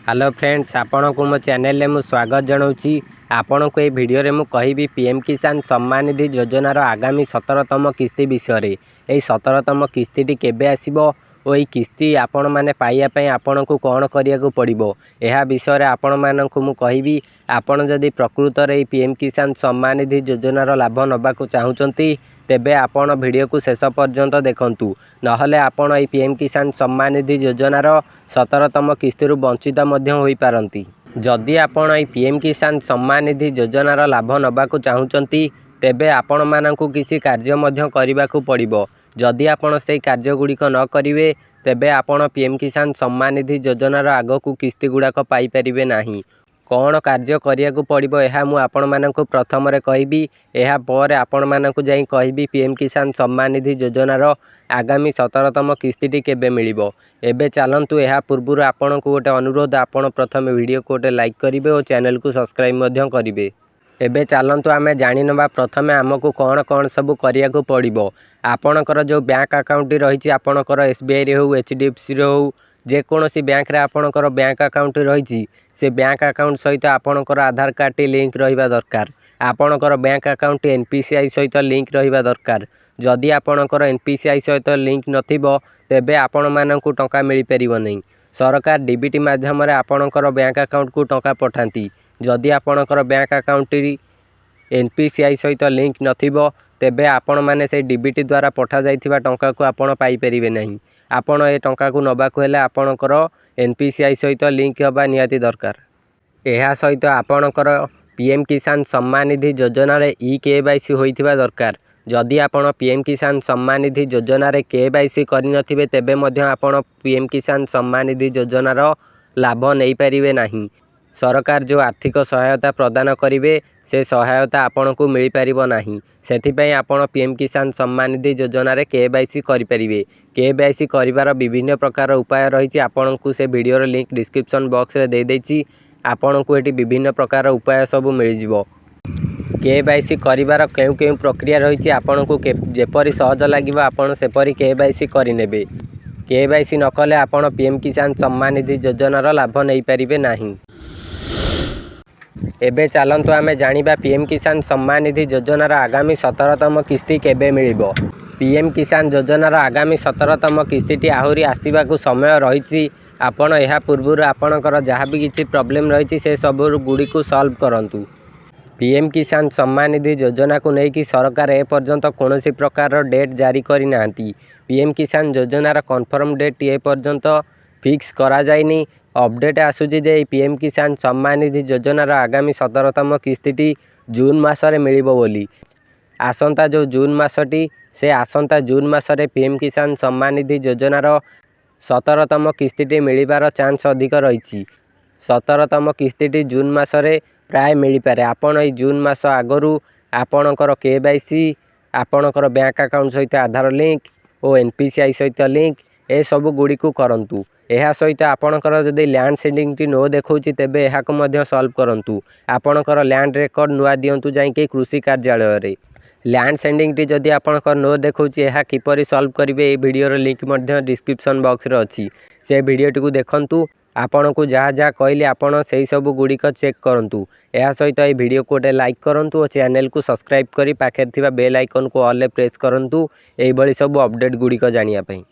Hello friends, आपण को मो चैनल में स्वागत जनाऊँगी। आपण को ये वीडियो रे मु कहिबी पीएम किसान सम्मान निधि योजनार आगामी 17तम किस्ती विषय। यही 17तम किस्ती केबे आसीबो और ये किस्ती आपण माने पाइया पई आपण को कौन करिया को पड़िबो यह विषय आपण मानक मु कहिबी। आपण जदि प्रकृत रे पीएम किसान सम्मान निधि योजनार लाभ नबा को चाहुचंती तेबे आपण वीडियो को शेष पर्यंत देखंतु, नहले आपण ये पीएम किसान सम्मान निधि योजनार 17तम किस्ती वंचित होई पारंती। जदि आपण ये पीएम किसान सम्मान निधि योजनार लाभ नबा को चाहुचंती तेबे आपण मानकु किसी कार्य मध्य करिबा को पड़िबो। जदि आपण से कार्य गुड़िक न करिवे तेबे आपण पीएम किसान सम्मान निधि योजनार आगकू किस्ती गुड़ाक पाई परिबे नाही। कौन कार्य करिया को पड़िबो एहा मु आपण मानकु प्रथम रे कहिबी। एहा पर आपण मानकु जाई कहिबी पीएम किसान सम्मान निधि योजनार आगामी 17तम किस्ती केबे मिलिबो। एबे चलंतु एहा पूर्व आपण को गोटे अनुरोध, आपण प्रथम वीडियो को गोटे लाइक करिवे और चैनल को सब्सक्राइब मध्य करिवे। एबे चलंतु आमे जानि नबा प्रथमे आमको कौन कौन सब करिया को पड़िबो। आपणकर जो बैंक अकाउंट रही आपणकर एसबीआई रे हो, एचडीएफसी रे हो, जेकोसी बैंक रे आपणकर बैंक अकाउंट रही से बैंक अकाउंट सहित आपणकर आधार कार्ड टी लिंक रहिबा दरकार। आपणकर बैंक अकाउंट एनपीसीआई सहित लिंक रहिबा दरकार। जदि आपणकर एनपीसीआई सहित लिंक नथिबो तेबे आपण मानकु टंका मिली परिबो नहीं। सरकार डीबीटी माध्यम रे आपणकर बैंक अकाउंट को टंका पठांती। जदि आपणकर बैंक अकाउंट एनपीसीआई सहित लिंक नथिबो तेबे आपण माने से डीबीटी द्वारा पठा जाइथिबा टंका को आपण पाई परिबे नहीं। आपण ए टंका को नबा को हेले आपणकर एनपीसीआई सहित लिंक हबा निहाती दरकार। एहा सहित आपणकर पीएम किसान सम्मान निधि योजना रे केवाईसी होइथिबा दरकार। जदि आपण पीएम किसान सम्मान निधि योजना रे केवाईसी करि नथिबे तेबे मध्य आपण पीएम किसान सम्मान निधि योजनार लाभ नहीं पारिबे नहीं। सरकार जो आर्थिक सहायता प्रदान करिवे से सहायता आपण को मिल पारिबो नाही। सेथिपई आपण पीएम किसान सम्मान निधि योजना रे केवाईसी करि परिबे। केवाईसी करिवार विभिन्न प्रकार उपाय रही। आपण को से वीडियो रे लिंक डिस्क्रिप्शन बॉक्स रे दे देछि। आपण को एटी विभिन्न प्रकार उपाय सब मिल जिवो। केवाईसी करिवार केउ केउ प्रक्रिया रही आपण को जेपरि सहज लागिबो आपण सेपरि केवाईसी करि नेबे। केवाईसी न कले आपण पीएम किसान सम्मान निधि योजनार लाभ नहीं पारिबे नाही। एबे चलंतु आमे जानिबा पीएम किसान सम्मान निधि योजनार आगामी 17तम किस्ती केबे मिलिबो। पीएम किसान योजनार आगामी 17तम किस्ती आहुरी आसीबा को समय रही। आपण एहा पूर्व आपणकर जहाँ भी किसी प्रॉब्लम रही से सब गुड़ी को सॉल्व करंतु। पीएम किसान सम्मान निधि योजना को लेकिन सरकार ए पर्यंत कौन प्रकार डेट जारी करी नांती। पीएम किसान योजनार कन्फर्म डेट ए पर्यंत फिक्स करा जाइनी। अपडेट आसूची जे पीएम किसान सम्मान निधि योजनार आगामी 17तम किस्ती जून मासरे मिलिबो बोली। आसंता जो जून मासटी से आसंता जून मासरे पीएम किसान सम्मान निधि योजनार 17तम किस्ती मिलिबार चांस अधिक रही। 17तम किस्ती जून मासरे प्राय मिल पारे। आपण ए जून मास आगरू आपणकर केवाईसी, आपणकर बैंक अकाउंट सहित आधार लिंक और एनपीसीआई सहित लिंक ए सब गुड़ी को करंतु। एहा सहित आपणकर जदि लैंड सेंडिंग टी नो देखौछि तेबे एहा को मध्य सॉल्व करंतु। आपणकर लैंड रिकॉर्ड नुआ दियंतु जाई कृषि कार्यालय रे। लैंड सेंडिंग टी जदि आपणकर नो देखौछि एहा किपरि सॉल्व करिवे ए वीडियो रो लिंक मध्य डिस्क्रिप्शन बॉक्स रे अछि। से वीडियो टी को देखंतु। आपण को जहाँ जहाँ कहले आपण से सब गुड़िक चेक करंतु। एहा सहित ए वीडियो को लाइक करंतु और चैनल को सब्सक्राइब करी पाखे थिबा बेल आइकन को ऑल प्रेस करंतु एई भली सब अपडेट गुड़िक जानिया पई।